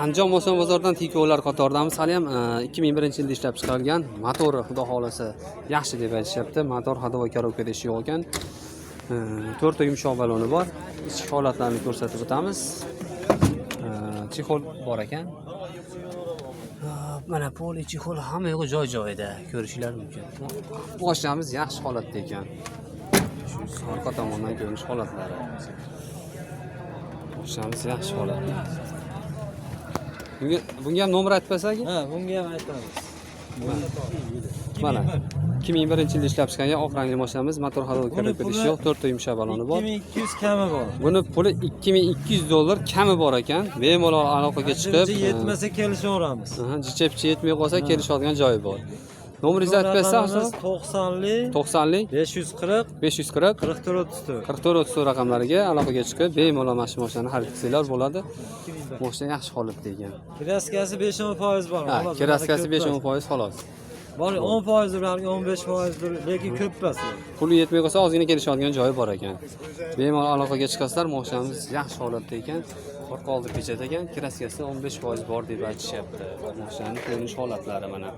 Andijon Moson bozoridan tikuvlar qatoridamiz. Hali ham 2001-yilda ishlab chiqarilgan. Motori xudo xolasa yaxshi deb aytishyapti. Motor hadavo korobkada ishi yo'q ekan. 4 ta yumshoq baloni bor. Ichki holatlarini ko'rsatib o'tamiz. Chexol bor ekan. Mana poli chexol hamma yo'q joy-joyida ko'rishingiz mumkin. Mashinamiz yaxshi holatda ekan. Shu orqa tomondan ko'rinish holatlari. Mashinamiz yaxshi holatda. Bunga ham nomer aytmasak? Ha, bunga ham aytamiz. Mana 2001-yilda ishlab chiqargan oq rangli mashinamiz, motor hadavo korobkada ishi yo'q, 4 ta yumshoq baloni bor. 2200 kami bor. Buni puli $2200 kami bor ekan. Bemalol aloqaga chiqib, yetmasa kelishaveramiz. Jichepchi yetmay qolsa kelishadigan joyi bor. Nomeringizni aytib bersangiz, 90lik 540 44 raqamlariga aloqaga chiqib, bemalol mashinani xarid qilsanglar bo'ladi. Mashina yaxshi holatda ekan. Kraskasi 5-10% bor. Ha, kraskasi 5-10% xolos. Bor 10% bilan 15% lekin ko'p emas. Puli yetmay qolsa ozgina kelishadigan joyi bor ekan. Bemalol aloqaga chiqasizlar, mashinamiz yaxshi holatda ekan. Orqa oldi pechat ekan, kraskasi 15% bor deb aytishyapti. Mashinaning ko'rinish holatlari mana.